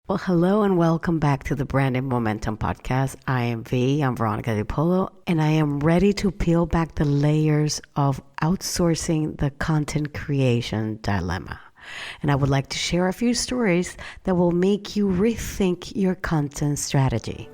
Well, hello and welcome back to the Branding Momentum Podcast. I am I'm Veronica Polo, and I am ready to peel back the layers of outsourcing the content creation dilemma. And I would like to share a few stories that will make you rethink your content strategy.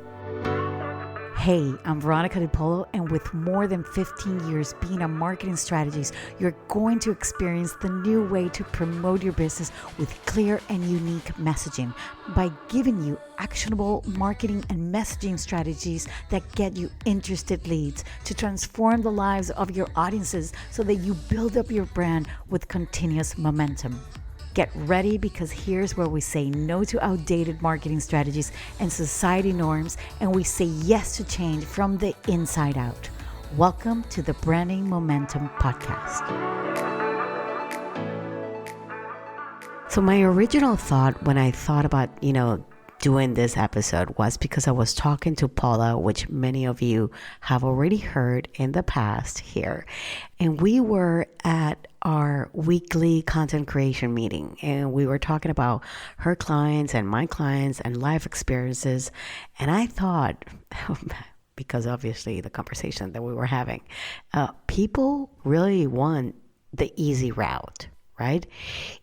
Hey, I'm Veronica Polo, and with more than 15 years being a marketing strategist, you're going to experience the new way to promote your business with clear and unique messaging by giving you actionable marketing and messaging strategies that get you interested leads to transform the lives of your audiences so that you build up your brand with continuous momentum. Get ready, because here's where we say no to outdated marketing strategies and society norms, and we say yes to change from the inside out. Welcome to the Branding Momentum Podcast. So my original thought when I thought about, doing this episode was because I was talking to Polo, which many of you have already heard in the past here. And we were at our weekly content creation meeting, and we were talking about her clients and my clients and life experiences. And I thought, because obviously the conversation that we were having, people really want the easy route, right?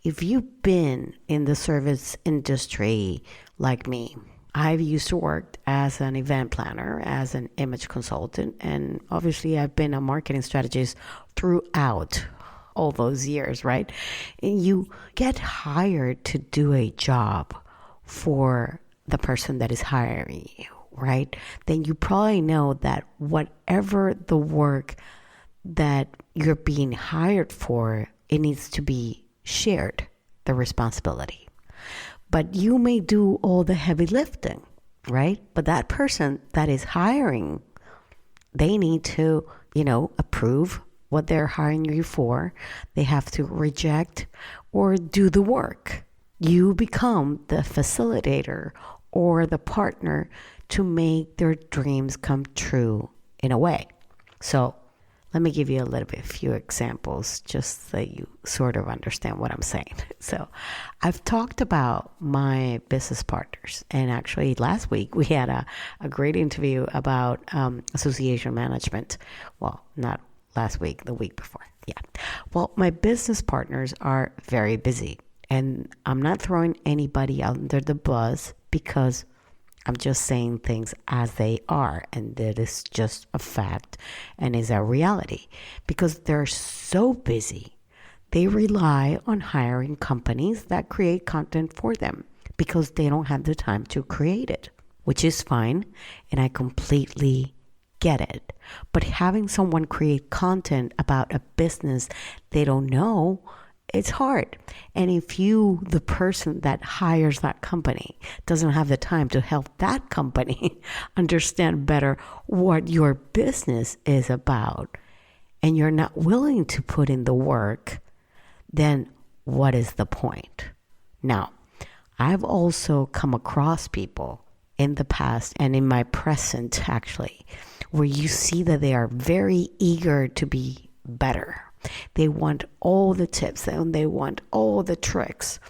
If you've been in the service industry like me, I've used to work as an event planner, as an image consultant, and obviously I've been a marketing strategist throughout all those years, right? And you get hired to do a job for the person that is hiring you, right? Then you probably know that whatever the work that you're being hired for, it needs to be shared, the responsibility. But you may do all the heavy lifting, right? But that person that is hiring, they need to, approve what they're hiring you for. They have to reject or do the work. You become the facilitator or the partner to make their dreams come true in a way. So let me give you a few examples just so you sort of understand what I'm saying. So I've talked about my business partners, and actually last week we had a great interview about association management. Well, not last week, the week before. Yeah. Well, my business partners are very busy, and I'm not throwing anybody under the bus because I'm just saying things as they are, and that is just a fact and is a reality. Because they're so busy, they rely on hiring companies that create content for them because they don't have the time to create it, which is fine, and I completely get it. But having someone create content about a business they don't know, it's hard. And if you, the person that hires that company, doesn't have the time to help that company understand better what your business is about, and you're not willing to put in the work, then what is the point? Now, I've also come across people in the past and in my present, actually, where you see that they are very eager to be better. They want all the tips and they want all the tricks.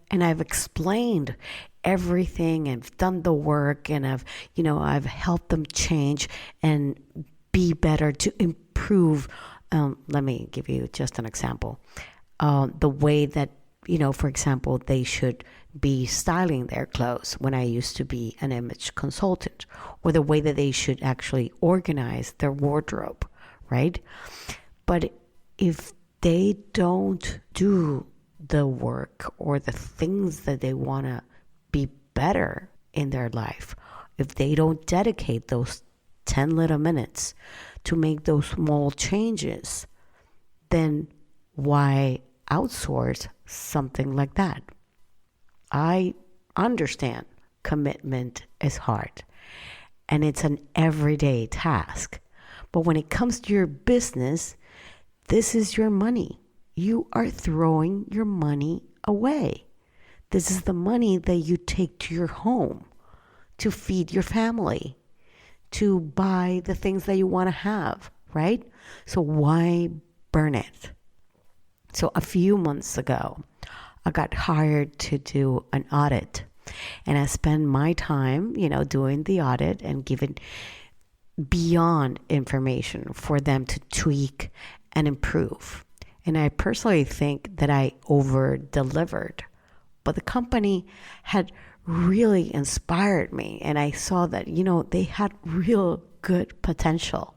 And I've explained everything and done the work, and I've helped them change and be better to improve. Let me give you just an example. The way that, for example, they should be styling their clothes when I used to be an image consultant, or the way that they should actually organize their wardrobe, right? But if they don't do the work or the things that they want to be better in their life, if they don't dedicate those 10 little minutes to make those small changes, then why outsource something like that? I understand commitment is hard and it's an everyday task. But when it comes to your business, this is your money. You are throwing your money away. This is the money that you take to your home to feed your family, to buy the things that you want to have, right? So why burn it? So a few months ago, I got hired to do an audit And I spend my time, doing the audit and giving beyond information for them to tweak and improve. And I personally think that I over delivered. But the company had really inspired me. And I saw that, they had real good potential.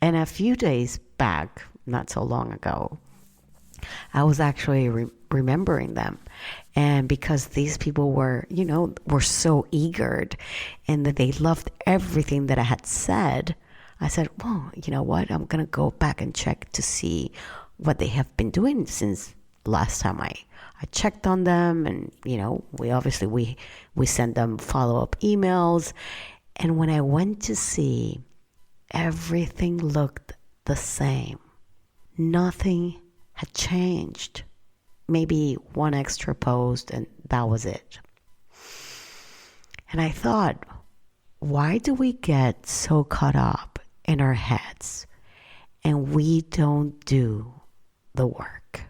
And a few days back, not so long ago, I was actually remembering them. And because these people were so eager and that they loved everything that I had said, I said, well, you know what? I'm going to go back and check to see what they have been doing since last time I checked on them. And, we sent them follow-up emails. And when I went to see, everything looked the same. Nothing had changed. Maybe one extra post, and that was it. And I thought, why do we get so caught up in our heads and we don't do the work?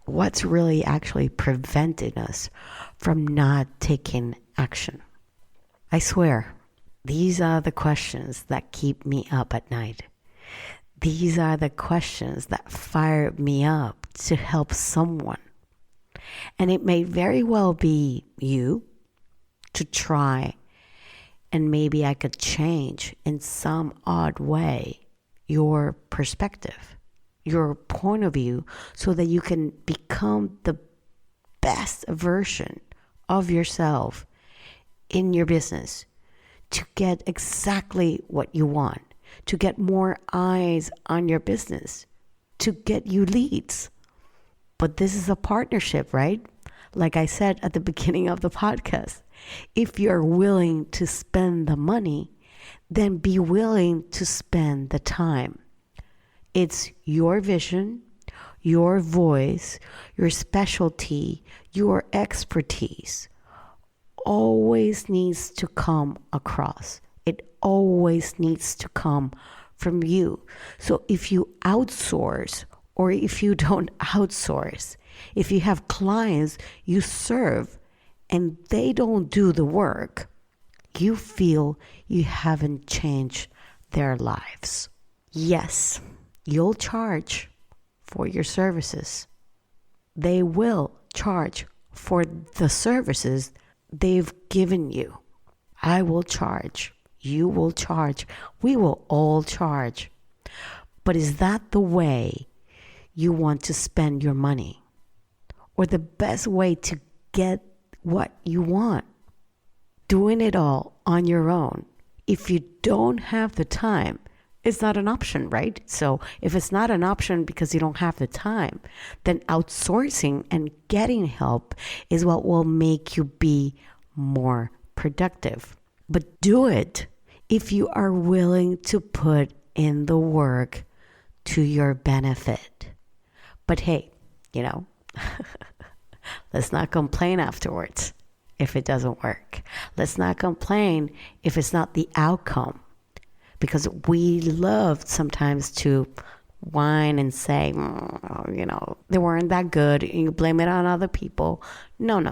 What's really actually preventing us from not taking action? I swear, these are the questions that keep me up at night. These are the questions that fire me up to help someone. And it may very well be you to try, and maybe I could change in some odd way your perspective, your point of view, so that you can become the best version of yourself in your business to get exactly what you want, to get more eyes on your business, to get you leads. But this is a partnership, right? Like I said at the beginning of the podcast, if you're willing to spend the money, then be willing to spend the time. It's your vision, your voice, your specialty, your expertise always needs to come across. It always needs to come from you. So if you outsource or if you don't outsource, if you have clients you serve and they don't do the work, you feel you haven't changed their lives. Yes, you'll charge for your services. They will charge for the services they've given you. I will charge. You will charge. We will all charge. But is that the way you want to spend your money? Or the best way to get what you want? Doing it all on your own. If you don't have the time, it's not an option, right? So if it's not an option because you don't have the time, then outsourcing and getting help is what will make you be more productive. But do it if you are willing to put in the work to your benefit. But hey, let's not complain afterwards if it doesn't work. Let's not complain if it's not the outcome. Because we love sometimes to whine and say, they weren't that good. You blame it on other people. No.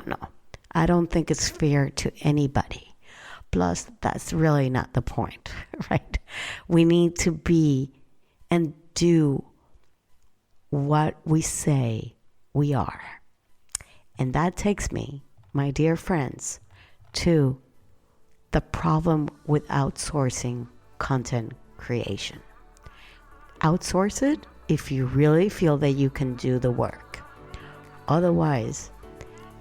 I don't think it's fair to anybody. Plus, that's really not the point, right? We need to be and do what we say we are. And that takes me, my dear friends, to the problem with outsourcing content creation. Outsource it if you really feel that you can do the work. Otherwise,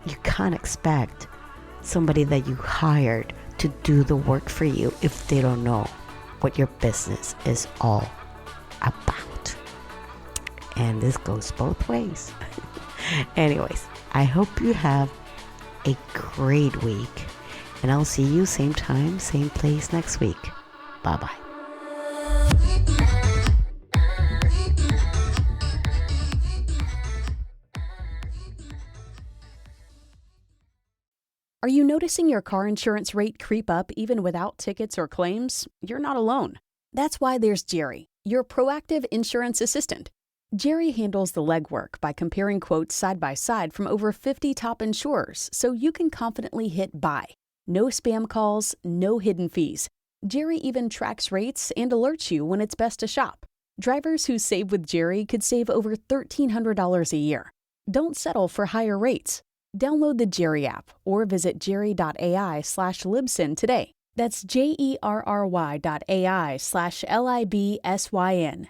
you can't expect somebody that you hired to do the work for you if they don't know what your business is all about. And this goes both ways. Anyways, I hope you have a great week, and I'll see you same time, same place next week. Bye-bye. Are you noticing your car insurance rate creep up even without tickets or claims? You're not alone. That's why there's Jerry, your proactive insurance assistant. Jerry handles the legwork by comparing quotes side by side from over 50 top insurers so you can confidently hit buy. No spam calls, no hidden fees. Jerry even tracks rates and alerts you when it's best to shop. Drivers who save with Jerry could save over $1,300 a year. Don't settle for higher rates. Download the Jerry app or visit jerry.ai/libsyn today. That's jerry.ai/libsyn.